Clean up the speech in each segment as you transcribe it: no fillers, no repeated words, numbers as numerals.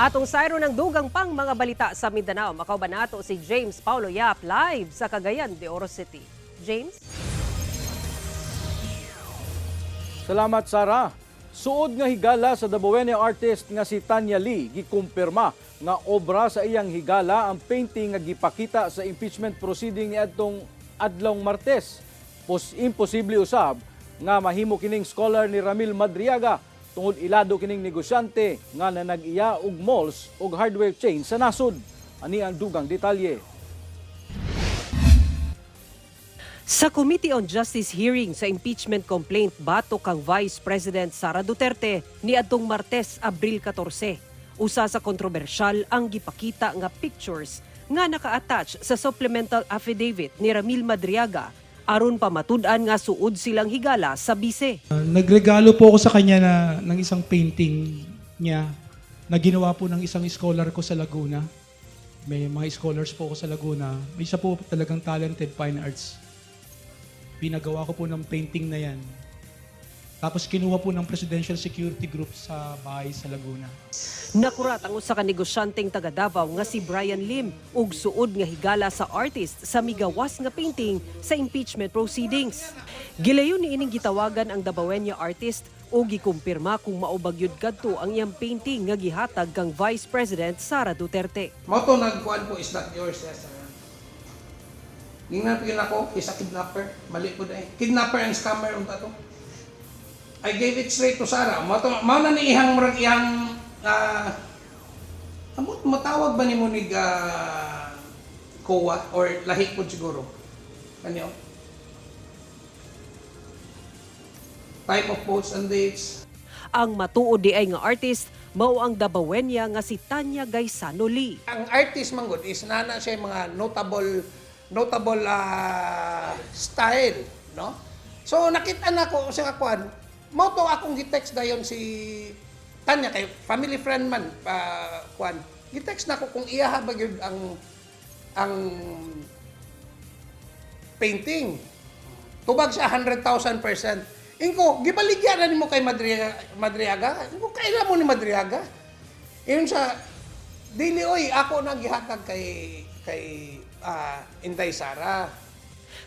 Atong sayro ng dugang pang mga balita sa Mindanao. Makauban nato si James Paulo Yap live sa Cagayan de Oro City. James? Salamat, Sarah. Suod nga higala sa Dabawenyo artist nga si Tanya Lee gikumpirma nga obra sa iyang higala ang painting nga gipakita sa impeachment proceeding niadtong adlong Martes. Imposible usab nga mahimo kining scholar ni Ramil Madriaga tungod ilado kining negosyante nga nanag-iya og malls ug hardware chain sa nasod. Ani ang dugang detalye. Sa Committee on Justice hearing sa impeachment complaint bato kang Vice President Sara Duterte niadtong Martes, Abril 14. Usa sa kontrobersyal ang gipakita nga pictures nga naka-attach sa supplemental affidavit ni Ramil Madriaga aron pamatud-an nga suod silang higala sa bise. Nagregalo po ako sa kanya ng isang painting niya na ginawa po ng isang scholar ko sa Laguna. May mga scholars po ako sa Laguna. May isa po talagang talented fine arts. Pinagawa ko po ng painting na yan. Tapos kinuha po ng Presidential Security Group sa bahay sa Laguna. Nakurat ang usa ka negosyanteng taga Davao nga si Brian Lim ug suod nga higala sa artist sa migawas nga painting sa impeachment proceedings. Gilayon ni ining gitawagan ang Dabawenyo artist o gikumpirma kung maubagyod kadto ang iyang painting nga gihatag kang Vice President Sara Duterte. Moto nagkuhan po is not yours, yes. Ngingnan ako, is a kidnapper. Mali po dahil. Kidnapper and scammer unta to. I gave it straight to Sara. Mao na ni ihang murag ihang matawag ba ni mo ni COA or lahi po siguro. Kanyo? Time of posts and dates. Ang matuod di ay nga artist mao ang Dabawenya nga si Tanya Gaisano Lee. Ang artist manggod is nana siya mga notable style, no? So nakita na ko sa kuan, mo to akong gi-text dayon si Tanya kay family friend man kuan. Gi-text na ko kung iya ba gyud ang painting. Tubag siya 100,000%. Inko gibaligya na nimo kay Madriaga. Inko kaila mo ni Madriaga. Iyon sa dili oy ako na gihatag kay Inday Sara.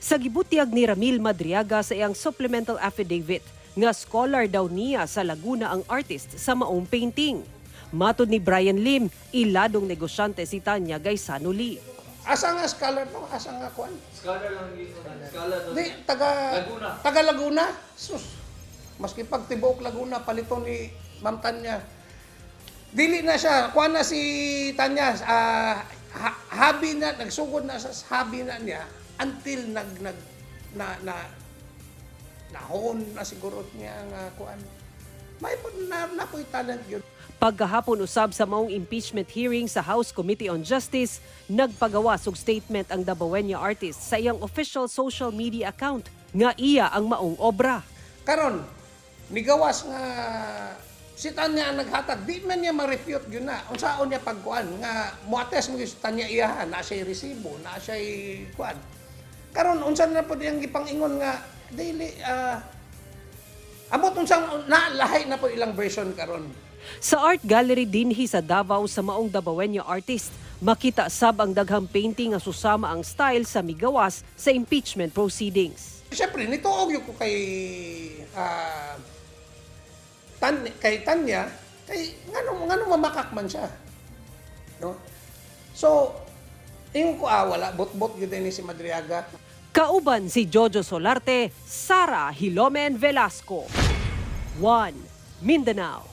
Sa gibutiag ni Ramil Madriaga sa iyang supplemental affidavit nga scholar daw niya sa Laguna ang artist sa maong painting. Matod ni Brian Lim, iladong negosyante si Tanya Gaisano Lee. Asa nga scholar no? Asa nga kuan? Scholar lang yun. Scholar lang. Di, taga Laguna. Taga Laguna. Sus. Maski pag tibuok Laguna palito ni Ma'am Tanya. Dili na siya, kuan na si Tanya hobby na nagsugod na sa hobby na niya until nahon na siguro niya nga kuan. May napoy talent yun. Pagkahapon usab sa maong impeachment hearing sa House Committee on Justice, nagpagawas og statement ang Dabawenya artist sa iyang official social media account nga iya ang maong obra. Karon nigawas nga si Tanya ang naghatag, di man niya ma-refute yun na. Unsaon niya pagkuan nga muates mo si Tanya iyahan, na siya resibo, na siya kuan. Karon unsa na po diyang gipangingon nga daily abot unsang lahay na po ilang version karon. Sa art gallery dinhi sa Davao sa maong Dabawenya artist, makita sab ang daghang painting nga susama ang style sa migawas sa impeachment proceedings. Siyempre nituog ko kay Tanya kay ngano mamakak man siya. No? So ingon ko wala bot-bot gyud ni si Madriaga. Kauban si Jojo Solarte, Sara Hilomen Velasco. 1. Mindanao.